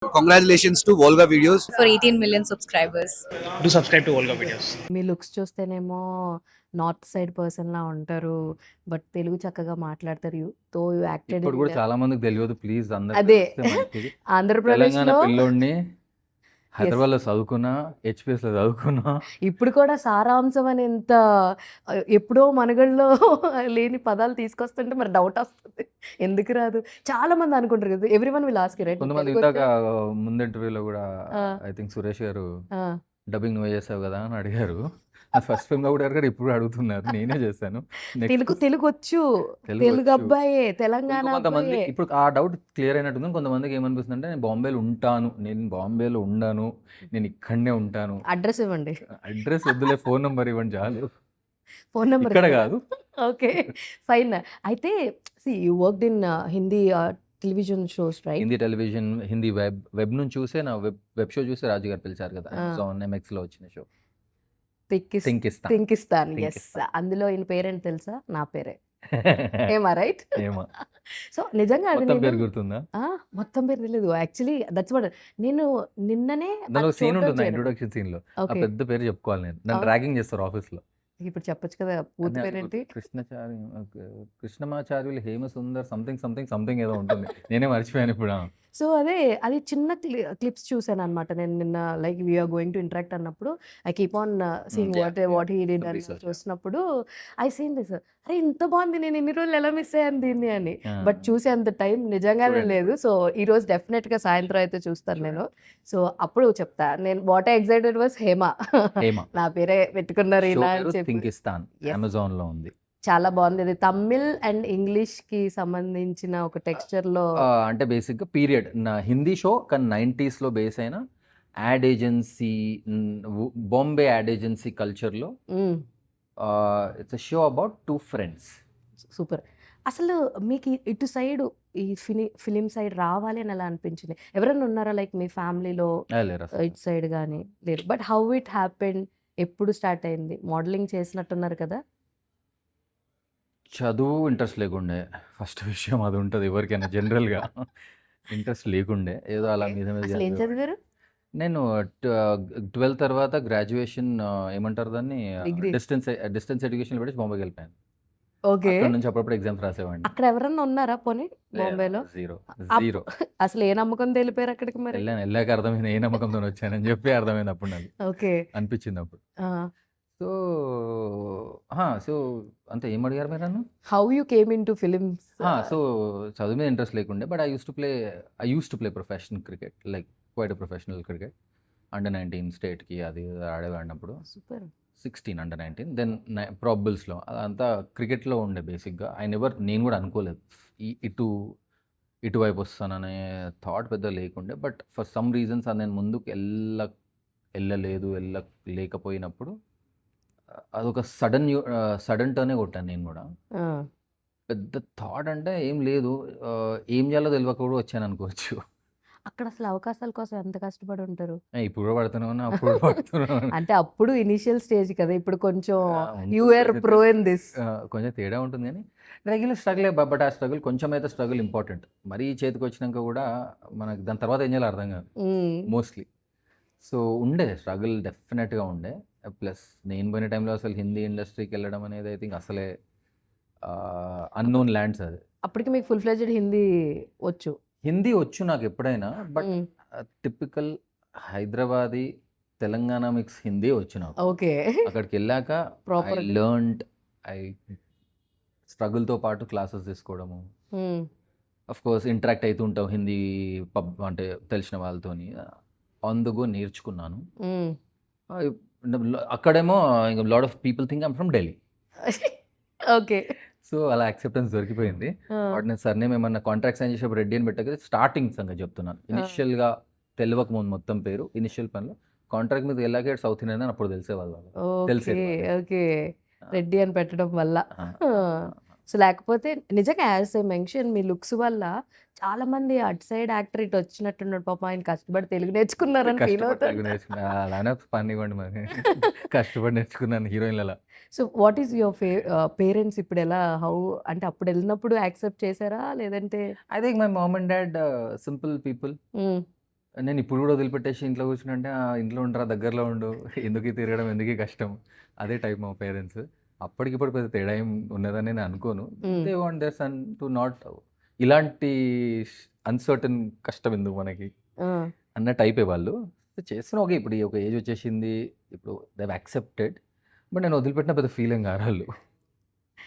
Congratulations to Volga Videos. for 18 million subscribers. Do subscribe to Volga videos. Me looks చూస్తేనేమో north side person లా ఉంటారు, but Telugu చక్కగా మాట్లాడతారు. తో you acted ఇప్పుడు కూడా చాలా మందికి తెలియదు. ప్లీజ్ అందరూ అదే. తెలిస్తే మంచిది. ఆంధ్రప్రదేశ్ తెలంగాణ లో పిల్లోడిని హైదరాబాద్ లో చదువుకున్నా, హెచ్పిఎస్ లో చదువుకున్నా. ఇప్పుడు కూడా సారాంశం అని ఎంత ఎప్పుడో మనగళ్ళలో లేని పదాలు తీసుకొస్తుంటే మరి డౌట్ వస్తుంది, ఎందుకు రాదు. చాలా మంది అనుకుంటారు కదా, every one will ask right. కొంతమంది ఇందాక ముందు ఇంటర్వ్యూలో కూడా ఐ థింక్ సురేష్ గారు డబ్బింగ్ నువ్వే చేసావు కదా అని అడిగారు. అది ఫస్ట్ ఫిల్మ్ లో కూడా అడిగారు, ఇప్పుడు అడుగుతున్నారు. నేనే చేశాను. తెలుగు వచ్చు, తెలుగు అబ్బాయే, తెలంగాణ కొంతమంది అబ్బాయే. ఇప్పుడు ఆ డౌట్ క్లియర్ అయినట్టుంది. కొంతమందికి ఏమనిపిస్తుంది అంటే నేను బాంబేలో ఉంటాను, నేను బాంబేలో ఉండను, నేను ఇక్కడనే ఉంటాను. అడ్రస్ ఇవ్వండి, అడ్రస్ వద్దులే, ఫోన్ నెంబర్ ఇవ్వండి చాలు. ఫోన్ నెంబర్ ఇక్కడ కాదు. Okay fine. అయితే you worked in Hindi television shows right? Hindi television, Hindi web నుంచి చూసే నా వెబ్ షో చూసి రాజు గారు పిలిచారు కదా, అమెజాన్ ఎంఎక్స్ లో వచ్చిన షో థింకిస్తాన్. ఎస్, అందులో ఈయన పేరెంట్ తెలుసా? నా పేరే. ఏమా రైట్? ఏమో సో నిజంగా అది మొత్తం పేరు నేను గుర్తుందా? మొత్తం పేరు తెలియదు యాక్చువల్లీ. దట్స్ వాట్ నేను నిన్ననే దానిలో అది సీన్ చూడడం ఉంటుంది చేరాను. ఇంట్రొడక్షన్ సీన్ లో. ఆ ఓకే, పెద్ద పేరు చెప్పుకోవాలి నేను. నన్ను అవును. ర్యాగింగ్ చేస్తారు ఆఫీస్ లో. ఇప్పుడు చెప్పొచ్చు కదా పూర్తి పేరేంటి? Krishnamacharyulu Hemasundar something something something ఏదో ఉంటుంది. నేనే మర్చిపోయాను ఇప్పుడు. సో అదే, అది చిన్న క్లిప్స్ చూసాను అనమాట నేను నిన్న. Like we are going to interact అన్నప్పుడు I keep on seeing what he did అని Research. చూసినప్పుడు ఐ సీన్ దిస్, అరే ఇంత బాగుంది, నేను ఇన్ని రోజులు ఎలా మిస్ అయ్యాను దీన్ని అని. బట్ చూసే అంత టైం నిజంగానే చూడండి. లేదు. సో ఈ రోజు డెఫినెట్ గా సాయంత్రం అయితే చూస్తాను నేను. సో అప్పుడు చెప్తా నేను. What I excited was Hema. Hema నా పేరే పెట్టుకున్నారు షో ఇలా అని పేరు చెప్పి. థింకిస్తాన్, Yes. అమెజాన్ లో ఉంది. చాలా బాగుంది. ఇది తమిళ్ అండ్ ఇంగ్లీష్ కి సంబంధించిన ఒక టెక్స్చర్ లో. అంటే బేసిక్గా పీరియడ్ నా హిందీ షో కానీ 90s లో బేస్ అయిన ad agency, Bombay ad agency కల్చర్లో. It's a show about two friends. Super. అసలు మీకు ఇటు సైడ్ ఈ ఫిలిం సైడ్ రావాలి అని ఎలా అనిపించింది? ఎవరైనా ఉన్నారా లైక్ మీ ఫ్యామిలీలో ఇటు సైడ్ కానీ? లేదు. But how it happened? ఎప్పుడు స్టార్ట్ అయింది? మోడలింగ్ చేసినట్టున్నారు కదా? చదువు ఇంట్రెస్ట్ లేకుండే, ఫస్ట్ విషయం అది ఉంటుంది ఎవరికైనా జనరల్గా. ఇంట్రెస్ట్ లేకుండే, ఏదో అలా Okay. మీద మీద అసలు ఏం చదివేవాడిని. చదివారు? నేను 12th తర్వాత గ్రాడ్యుయేషన్ ఏమంటారు దాన్ని, Degree. డిస్టెన్స్ ఎడ్యుకేషన్ పెట్టి బాంబేకి వెళ్ళిపోయాను. ఓకే. అక్కడ నుంచి అప్పుడప్పుడు ఎగ్జామ్స్ రాసేవాడిని. అక్కడ ఎవరన్నా ఉన్నారా పోనీ బాంబేలో? Zero up- zero. అసలు ఏ నమ్మకం తెలిపారు అక్కడికి మరి? వెళ్ళాక అర్థమైంది ఏ నమ్మకంతో వచ్చానని చెప్పి అర్థమైంది అప్పుడు నాకు ఓకే. అనిపించింది అప్పుడు. సో అంతే. ఏం అడిగారు మీరు నన్ను? How you came in to films? So చదువు మీద ఇంట్రెస్ట్ లేకుండే, but I use to play professional cricket, like quite professional cricket. Under-19 స్టేట్కి అది ఆడేవాడినప్పుడు. సూపర్. 16 అండర్-19, దెన్ ప్రాబబుల్స్లో అదంతా క్రికెట్లో ఉండే బేసిక్గా. నేను కూడా అనుకోలేదు ఇటువైపు వస్తాననే థాట్ పెద్ద లేకుండే. బట్ ఫర్ సమ్ రీజన్స్ అది నేను ముందుకు వెళ్ళలేకపోయినప్పుడు అదొక సడన్ టర్నే కొట్టాను నేను కూడా. పెద్ద థాట్ అంటే ఏం లేదు, ఏం చేయాలో తెలియక కూడా వచ్చాను అనుకోవచ్చు. అక్కడ అసలు అవకాశాల కోసం ఎంత కష్టపడి ఉంటారు? ఇప్పుడు కూడా పడుతూనే ఉన్నా, అప్పుడు పడుతున్నాను. అంటే అప్పుడు ఇనిషియల్ స్టేజ్ కదా, ఇప్పుడు కొంచెం ఉంటుంది యు ఆర్ కొంచెం ప్రో ఇన్ దిస్. కొంచెం తేడా ఉంటుంది కానీ రెగ్యులర్ స్ట్రగుల్. బట్ ఆ స్ట్రగుల్ కొంచెం అయితే స్ట్రగుల్ ఇంపార్టెంట్. మరీ చేతికి వచ్చినాక కూడా మనకి దాని తర్వాత ఏం చేయాలో అర్థం కాదు మోస్ట్లీ. సో ఉండే స్ట్రగుల్ డెఫినెట్గా ఉండే. ప్లస్ నేను పోయిన టైంలో అసలు హిందీ ఇండస్ట్రీకి వెళ్ళడం అనేది ఐ థింక్ అసలే అన్నోన్ ల్యాండ్స్. అది అప్పటికి మీకు ఫుల్ ఫ్లెడ్జ్డ్ హిందీ వచ్చు? హిందీ వచ్చు నాకు ఎప్పుడైనా, but typical Hyderabadi Telangana mix Hindi వచ్చు నాకు. ఓకే. అక్కడికి వెళ్ళాక ప్రాపర్. ఐ స్ట్రగుల్తో పాటు క్లాసెస్ తీసుకోవడము, అఫ్ కోర్స్ ఇంటరాక్ట్ అవుతూ ఉంటాం హిందీ పబ్ అంటే తెలిసిన వాళ్ళతోని. అందుకు నేర్చుకున్నాను. అక్కడేమో ఇంకా lot of people think I'm from Delhi. Okay. So అలా యాక్సెప్టెన్స్ దొరికిపోయింది. వాటి నేను సర్నేమ్ ఏమన్నా కాంట్రాక్ట్ సైన్ చేసేప్పుడు రెడ్డి అని పెట్టక స్టార్టింగ్ సంగతి చెప్తున్నాను. ఇనిషియల్గా తెలియక ముందు మొత్తం పేరు ఇనిషియల్ పనిలో కాంట్రాక్ట్ మీద వెళ్ళాక సౌత్ ఇండియన్ అని అప్పుడు తెలిసేవాళ్ళు. తెలిసేది ఓకే. వాళ్ళకి. ఓకే. రెడ్డి అని పెట్టడం వల్ల. ఆ. సో లేకపోతే నిజంగా as I mention me looks వల్ల చాలా మంది అటు సైడ్ యాక్టర్ ఇటు వచ్చినట్టున్నాడు. పాపం ఆయన కష్టపడి తెలుగు నేర్చుకున్నారని ఫీల్ కష్టపడి అవుతారు. తెలుగు నేర్చుకున్నా, అలానే పని ఇవ్వండి మరి. కష్టపడి నేర్చుకున్నాను హీరోయిన్ల. So what is your parents ఇప్పుడు ఎలా? హౌ అంటే అప్పుడు వెళ్ళినప్పుడు యాక్సెప్ట్ చేశారా లేదంటే? I think my mom and dad simple people. నేను ఇప్పుడు కూడా వదిలిపెట్టేసి ఇంట్లో కూర్చుంటే ఇంట్లో ఉండరా దగ్గరలో ఉండు ఎందుకు ఈ తిరగడం ఎందుకు ఈ కష్టం అదే టైప్ మా పేరెంట్స్. అప్పటికిప్పుడు పెద్ద తేడా ఏం ఉన్నదని నేను అనుకోను. They want there sun to not ఇలాంటి అన్సర్టన్ కష్టం ఎందుకు మనకి అన్న టైపే వాళ్ళు. చేస్తున్నా ఓకే ఇప్పుడు ఈ ఒక ఏజ్ వచ్చేసింది ఇప్పుడు దే యాక్సెప్టెడ్ బట్ నేను వదిలిపెట్టిన పెద్ద ఫీలింగ్ కాదు వాళ్ళు.